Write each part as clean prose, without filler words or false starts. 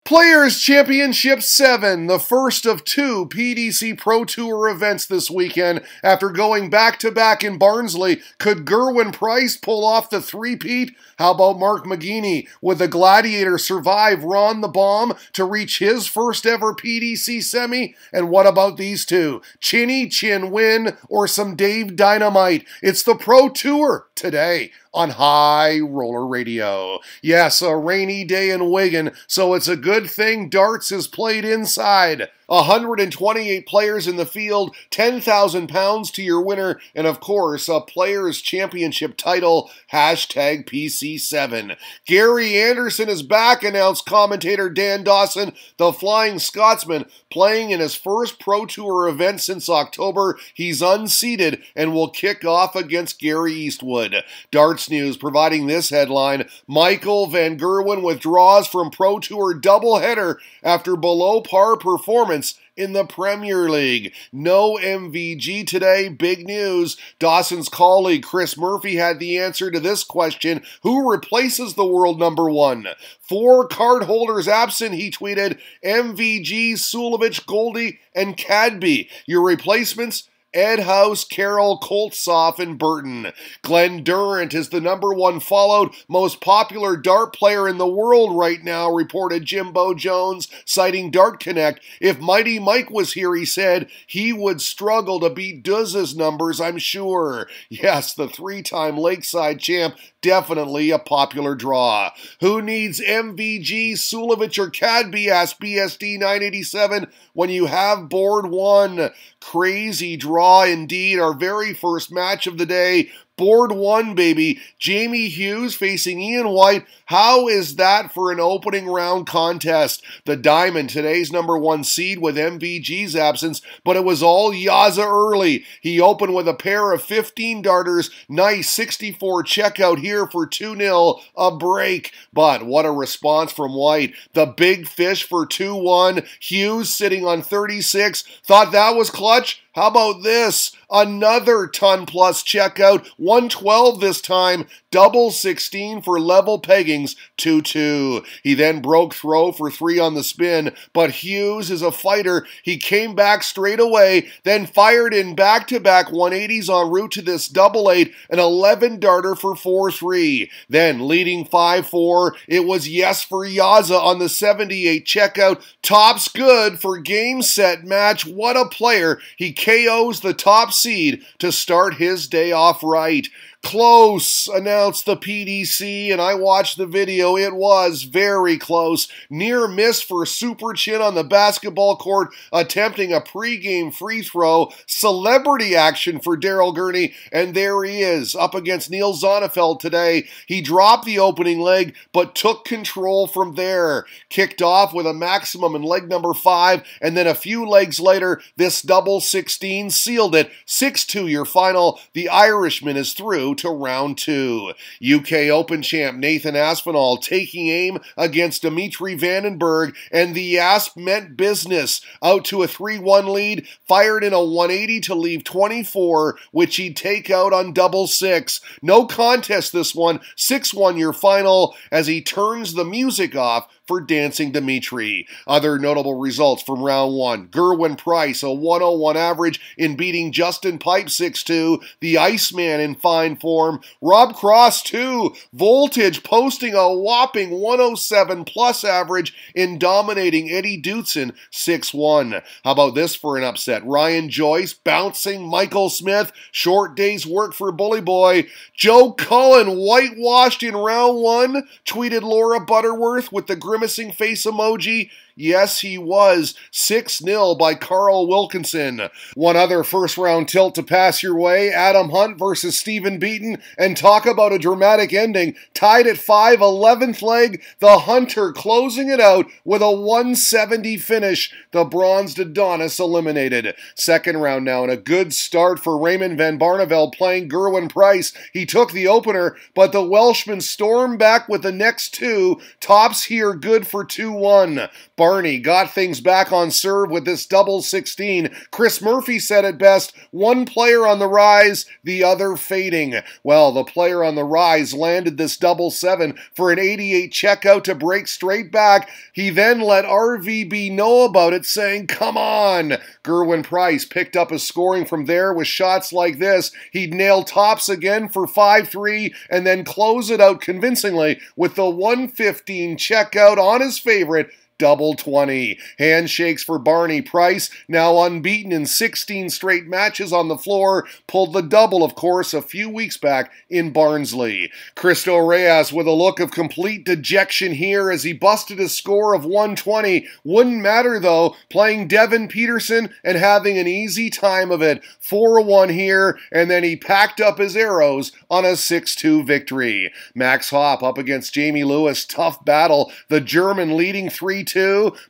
Players Championship 7, the first of two PDC Pro Tour events this weekend. After going back-to-back in Barnsley, could Gerwyn Price pull off the three-peat? How about Mark McGeaney? Would the Gladiator survive Ron the Bomb to reach his first ever PDC semi? And what about these two? Chinny Chin Win or some Dave Dynamite? It's the Pro Tour today on High Roller Radio. Yes, a rainy day in Wigan, so it's a good thing darts is played inside. 128 players in the field, £10,000 to your winner, and of course, a Players' Championship title, hashtag PC7. Gary Anderson is back, announced commentator Dan Dawson, the Flying Scotsman, playing in his first Pro Tour event since October. He's unseeded and will kick off against Gary Eastwood. Darts News providing this headline: Michael Van Gerwen withdraws from Pro Tour doubleheader after below par performance in the Premier League. No MVG today. Big news. Dawson's colleague Chris Murphy had the answer to this question: who replaces the world number one? 4 card holders absent, he tweeted. MVG, Sulovic, Goldie, and Cadby. Your replacements: Ed House, Carroll, Koltsoff, and Burton. Glenn Durrant is the #1 followed most popular dart player in the world right now, reported Jimbo Jones, citing Dart Connect. If Mighty Mike was here, he said, he would struggle to beat Duz's numbers, I'm sure. Yes, the 3-time Lakeside champ, definitely a popular draw. Who needs MVG, Sulovic, or Cadby, asked BSD 987, when you have board 1. Crazy draw indeed. Our very first match of the day. Board 1, baby. Jamie Hughes facing Ian White. How is that for an opening round contest? The Diamond, today's #1 seed with MVG's absence, but it was all Yaza early. He opened with a pair of 15 darters. Nice 64 checkout here for 2-0, a break. But what a response from White. The big fish for 2-1. Hughes sitting on 36. Thought that was clutch? How about this? Another ton-plus checkout, 112 this time, double 16 for level peggings, 2-2. He then broke throw for 3 on the spin, but Hughes is a fighter. He came back straight away, then fired in back-to-back 180s en route to this double 8, an 11-darter for 4-3. Then, leading 5-4, it was yes for Yaza on the 78 checkout. Top's good for game, set, match. What a player. He KOs the top seed to start his day off right. Close, announced the PDC, and I watched the video. It was very close. Near miss for Super Chin on the basketball court, attempting a pregame free throw. Celebrity action for Daryl Gurney, and there he is, up against Neil Zonnefeld today. He dropped the opening leg, but took control from there. Kicked off with a maximum in leg number 5, and then a few legs later, this double 16 sealed it. 6-2 your final. The Irishman is through to round 2. UK Open champ Nathan Aspinall taking aim against Dimitri Vandenberg, and the Asp meant business. Out to a 3-1 lead, fired in a 180 to leave 24, which he'd take out on double 6. No contest this one, 6-1 your final, as he turns the music off for Dancing Dimitri. Other notable results from round 1. Gerwyn Price, a 101 average in beating Justin Pipe 6-2. The Iceman in fine form. Rob Cross 2. Voltage posting a whopping 107 plus average in dominating Eddie Dootson 6-1. How about this for an upset? Ryan Joyce bouncing Michael Smith. Short day's work for Bully Boy. Joe Cullen whitewashed in round 1, tweeted Laura Butterworth with the grimacing face emoji. Yes, he was. 6-0 by Carl Wilkinson. One other first-round tilt to pass your way. Adam Hunt versus Stephen Beaton. And talk about a dramatic ending. Tied at 5, 11th leg. The Hunter closing it out with a 170 finish. The bronzed Adonis eliminated. Second round now, and a good start for Raymond van Barneveld playing Gerwyn Price. He took the opener, but the Welshman stormed back with the next 2. Tops here good for 2-1. Barney got things back on serve with this double 16. Chris Murphy said it best, one player on the rise, the other fading. Well, the player on the rise landed this double 7 for an 88 checkout to break straight back. He then let RVB know about it, saying, "Come on." Gerwin Price picked up his scoring from there with shots like this. He'd nail tops again for 5-3 and then close it out convincingly with the 115 checkout on his favorite, double 20. Handshakes for Barney. Price, now unbeaten in 16 straight matches on the floor, pulled the double, of course, a few weeks back in Barnsley. Cristo Reyes with a look of complete dejection here as he busted a score of 120. Wouldn't matter, though, playing Devin Peterson and having an easy time of it. 4-1 here, and then he packed up his arrows on a 6-2 victory. Max Hopp up against Jamie Lewis. Tough battle. The German leading 3-2,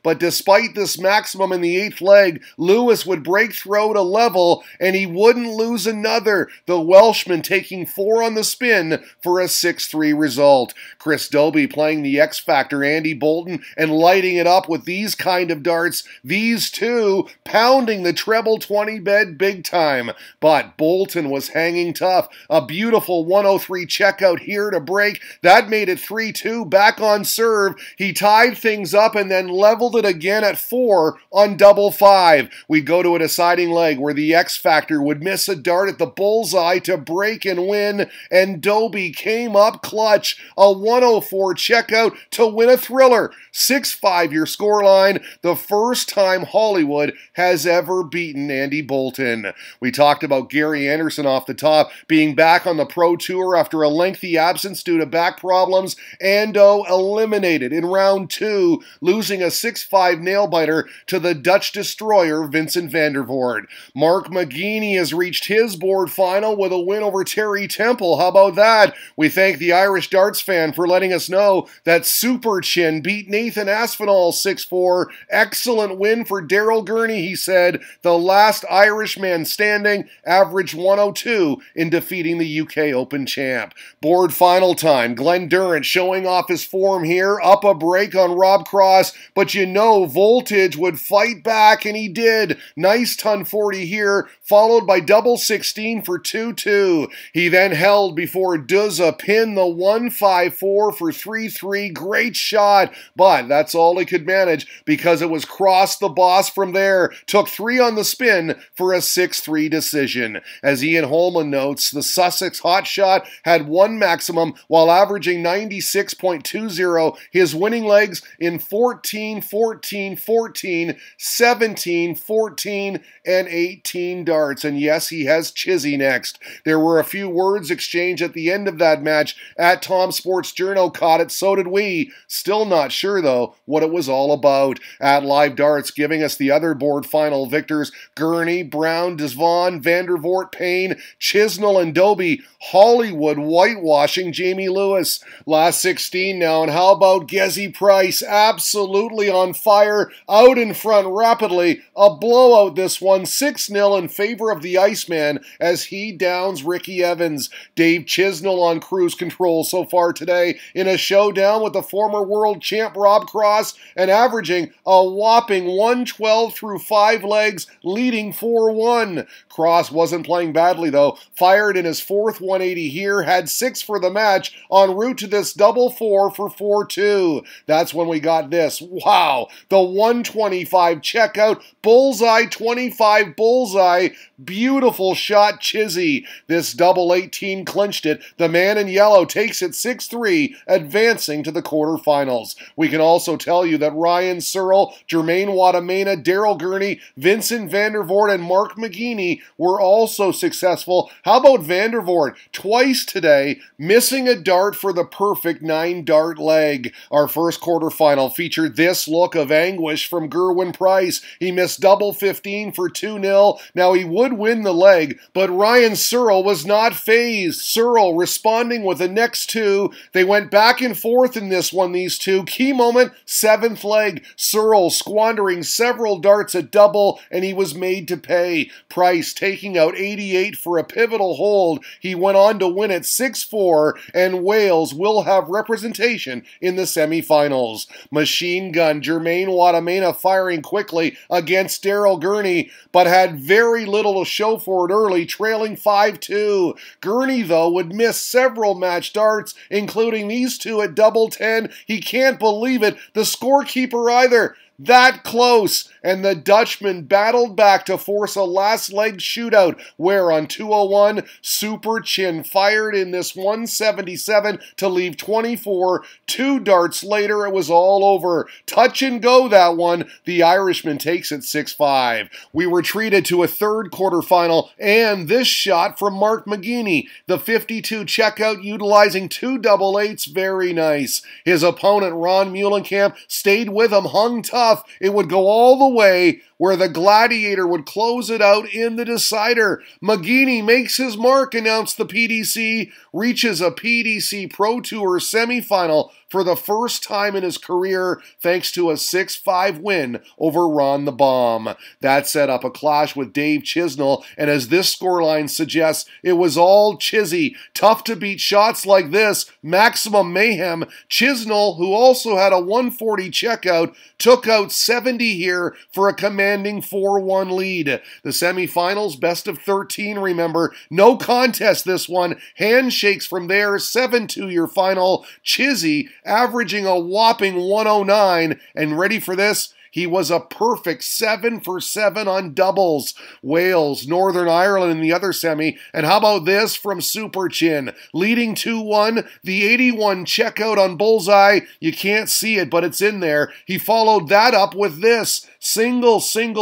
but despite this maximum in the 8th leg, Lewis would break through to level, and he wouldn't lose another, the Welshman taking 4 on the spin for a 6-3 result. Chris Dobie playing the X-Factor Andy Bolton and lighting it up with these kind of darts, these two pounding the treble 20 bed big time. But Bolton was hanging tough. A beautiful 103 checkout here to break. That made it 3-2 back on serve. He tied things up and then leveled it again at 4 on double 5. We'd go to a deciding leg where the X-Factor would miss a dart at the bullseye to break and win, and Dobie came up clutch. A 104 checkout to win a thriller. 6-5 your scoreline, the first time Hollywood has ever beaten Andy Bolton. We talked about Gary Anderson off the top, being back on the Pro Tour after a lengthy absence due to back problems. Ando eliminated in round 2, losing a 6-5 nail-biter to the Dutch destroyer Vincent van der Voort. Mark McGeaney has reached his board final with a win over Terry Temple. How about that? We thank the Irish darts fan for letting us know that Super Chin beat Nathan Aspinall 6-4. Excellent win for Daryl Gurney, he said. The last Irishman standing, averaged 102 in defeating the UK Open champ. Board final time. Glenn Durrant showing off his form here, up a break on Rob Cross, but you know Voltage would fight back, and he did. Nice ton 40 here, followed by double 16 for 2-2. He then held before Duzza pinned the 154 for 3-3. Great shot, but that's all he could manage because it was Cross the boss from there. Took 3 on the spin for a 6-3 decision. As Ian Holman notes, the Sussex hotshot had one maximum while averaging 96.20. His winning legs in 14, 14, 14, 17, 14, and 18 darts. And yes, he has CHIZZY next. There were a few words exchanged at the end of that match. At Tom Sports Journo caught it, so did we. Still not sure, though, what it was all about. At Live Darts, giving us the other board final victors, Gurney, Brown, Desvaughn, van der Voort, Payne, Chisnell, and Dobie. Hollywood whitewashing Jamie Lewis. Last 16 now, and how about Gezzy Price? Absolutely on fire, out in front rapidly. A blowout this one, 6-0 in favor of the Iceman as he downs Ricky Evans. Dave Chisnell on cruise control so far today in a showdown with the former world champ Rob Cross, and averaging a whopping 112 through 5 legs, leading 4-1. Cross wasn't playing badly though, fired in his 4th 180 here, had 6 for the match, en route to this double 4 for 4-2. That's when we got this. Wow, the 125 checkout, bullseye 25 bullseye, beautiful shot CHIZZY. This double 18 clinched it. The man in yellow takes it 6-3, advancing to the quarterfinals. We can also tell you that Ryan Searle, Jermaine Watamena, Daryl Gurney, Vincent van der Voort, and Mark McGeaney were also successful. How about van der Voort? Twice today, missing a dart for the perfect 9-dart leg. Our first quarterfinal featured this look of anguish from Gerwin Price. He missed double 15 for 2-0. Now he would win the leg, but Ryan Searle was not phased. Searle responding with the next 2. They went back and forth in this one, these two. Key moment, 7th leg. Searle squandering several darts at double, and he was made to pay. Price taking out 88 for a pivotal hold. He went on to win it 6-4, and Wales will have representation in the semifinals. Machine machine gun. Jermaine Watamena firing quickly against Daryl Gurney, but had very little to show for it early, trailing 5-2. Gurney, though, would miss several match darts, including these two at double 10. He can't believe it. The scorekeeper either. That close, and the Dutchman battled back to force a last leg shootout where on 201, Super Chin fired in this 177 to leave 24. 2 darts later, it was all over. Touch and go that one. The Irishman takes it 6-5. We were treated to a third quarterfinal, and this shot from Mark McGeaney. The 52 checkout utilizing 2 double eights, very nice. His opponent, Ron Muhlenkamp, stayed with him, hung tough. It would go all the way where the Gladiator would close it out in the decider. McGeaney makes his mark, announced the PDC, reaches a PDC Pro Tour semifinal for the first time in his career thanks to a 6-5 win over Ron the Bomb. That set up a clash with Dave Chisnell, and as this scoreline suggests, it was all CHIZZY. Tough to beat shots like this, maximum mayhem. Chisnell, who also had a 140 checkout, took out 70 here for a commanding 4-1 lead. The semifinals, best of 13, remember. No contest this one. Handshakes from there, 7-2 your final. CHIZZY averaging a whopping 109, and ready for this? He was a perfect 7 for 7 on doubles. Wales, Northern Ireland in the other semi. And how about this from Super Chin? Leading 2-1, the 81 checkout on Bullseye. You can't see it, but it's in there. He followed that up with this. Single,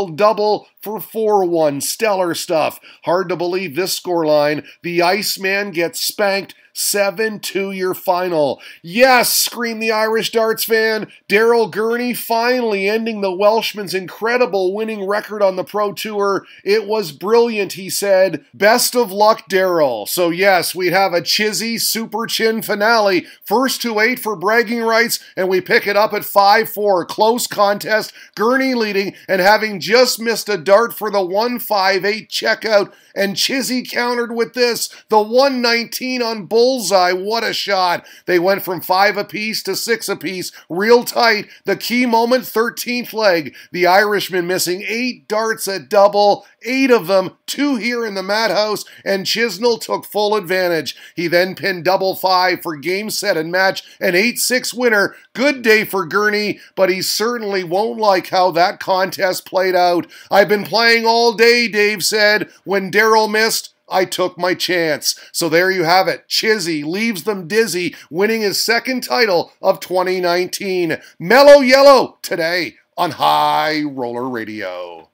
double for 4-1. Stellar stuff. Hard to believe this scoreline. The Iceman gets spanked 7-2 your final. Yes, screamed the Irish darts fan. Daryl Gurney finally ending the Welshman's incredible winning record on the Pro Tour. It was brilliant, he said. Best of luck, Daryl. So yes, we have a CHIZZY Super Chin finale. First to 8 for bragging rights, and we pick it up at 5-4. Close contest. Gurney leading and having just missed a dart for the 158 checkout, and CHIZZY countered with this, the 119 on Bullseye. What a shot. They went from 5 apiece to 6 apiece, real tight. The key moment, 13th leg. The Irishman missing 8 darts at double, 8 of them, 2 here in the madhouse, and Chisnell took full advantage. He then pinned double 5 for game, set, and match, an 8-6 winner. Good day for Gurney, but he certainly won't like how that contest played out. I've been playing all day, Dave said. When Daryl missed, I took my chance. So there you have it. CHIZZY leaves them dizzy, winning his second title of 2019. Mellow Yellow today on High Roller Radio.